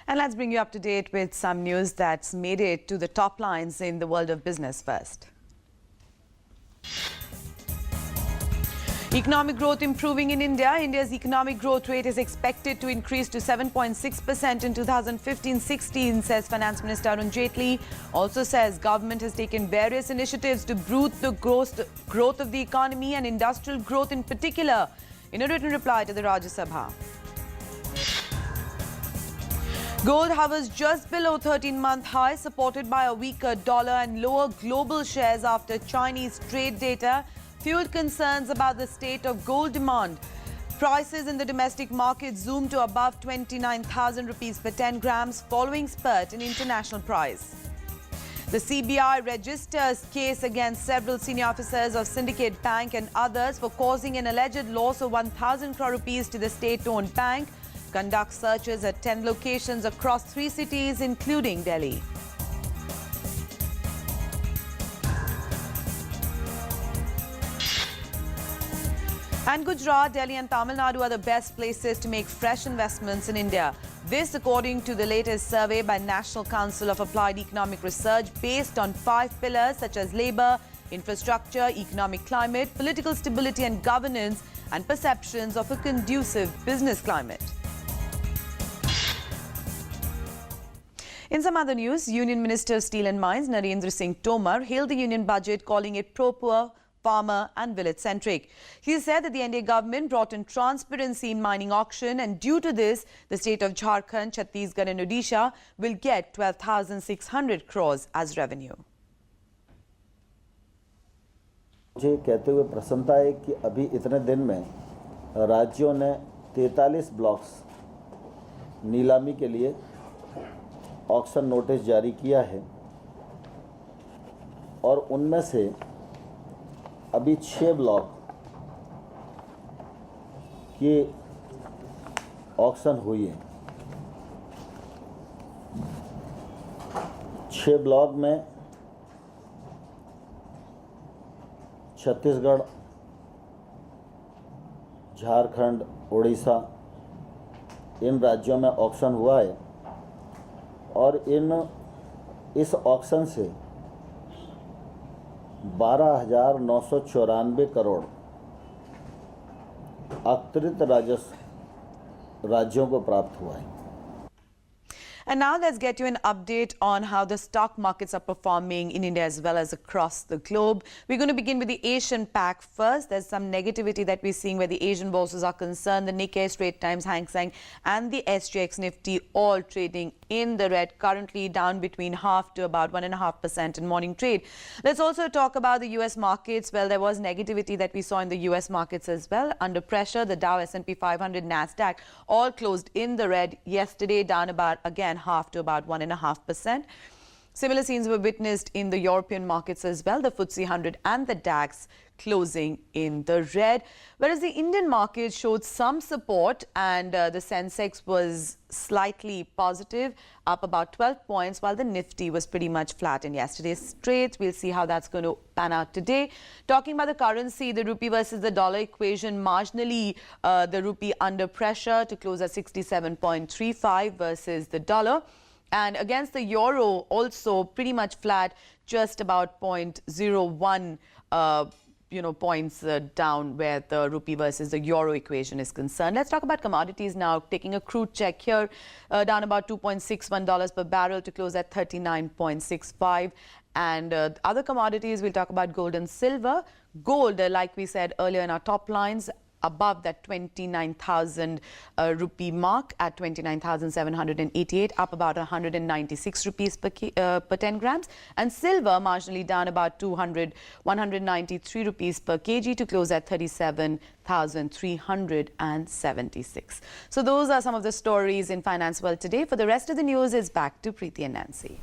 And let's bring you up to date with some news that's made it to the top lines in the world of business first. Economic growth improving in India. India's economic growth rate is expected to increase to 7.6% in 2015-16, says Finance Minister Arun Jaitley. Also says government has taken various initiatives to boost the growth of the economy and industrial growth in particular, in a written reply to the Rajya Sabha. Gold hovers just below 13-month high, supported by a weaker dollar and lower global shares after Chinese trade data fueled concerns about the state of gold demand. Prices in the domestic market zoomed to above 29,000 rupees per 10 grams following spurt in international price. The CBI registers case against several senior officers of Syndicate Bank and others for causing an alleged loss of 1,000 crore rupees to the state-owned bank. Conduct searches at 10 locations across 3 cities, including Delhi. And Gujarat, Delhi and Tamil Nadu are the best places to make fresh investments in India. This according to the latest survey by National Council of Applied Economic Research, based on 5 pillars such as labour, infrastructure, economic climate, political stability and governance, and perceptions of a conducive business climate. In some other news, Union Minister of Steel and Mines Narendra Singh Tomar hailed the union budget, calling it pro-poor, farmer and village-centric. He said that the NDA government brought in transparency in mining auction, and due to this, the state of Jharkhand, Chhattisgarh and Odisha will get 12,600 crores as revenue. मुझे कहते हुए प्रसन्नता है कि अभी इतने दिन में राज्यों ने 43 ब्लॉक्स नीलामी के लिए ऑक्शन नोटिस जारी किया है और उनमें से अभी 6 ब्लॉक की ऑक्शन हुई है। 6 ब्लॉक में छत्तीसगढ़, झारखंड, उड़ीसा इन राज्यों में ऑक्शन हुआ है और इस ऑक्शन से 12,994 करोड़ अतिरिक्त राजस्व राज्यों को प्राप्त हुआ है। And now let's get you an update on how the stock markets are performing in India as well as across the globe. We're going to begin with the Asian pack first. There's some negativity that we're seeing where the Asian bourses are concerned. The Nikkei, Straits Times, Hang Seng and the SGX Nifty all trading in the red, currently down between 0.5% to about 1.5% in morning trade. Let's also talk about the US markets. Well, there was negativity that we saw in the US markets as well. Under pressure, the Dow, S&P 500, NASDAQ all closed in the red yesterday, down about, again, 0.5% to about 1.5%. Similar scenes were witnessed in the European markets as well. The FTSE 100 and the DAX closing in the red, whereas the Indian market showed some support and the Sensex was slightly positive, up about 12 points, while the Nifty was pretty much flat in yesterday's trades. We'll see how that's going to pan out today. Talking about the currency, the rupee versus the dollar equation, marginally the rupee under pressure to close at 67.35 versus the dollar. And against the euro, also pretty much flat, just about 0.01 points down where the rupee versus the euro equation is concerned. Let's talk about commodities now. Taking a crude check here, down about $2.61 per barrel to close at 39.65. And other commodities, we'll talk about gold and silver. Gold, like we said earlier in our top lines, above that 29,000 rupee mark at 29,788, up about 196 rupees per 10 grams. And silver marginally down about 193 rupees per kg to close at 37,376. So those are some of the stories in Finance World today. For the rest of the news, is back to Preeti and Nancy.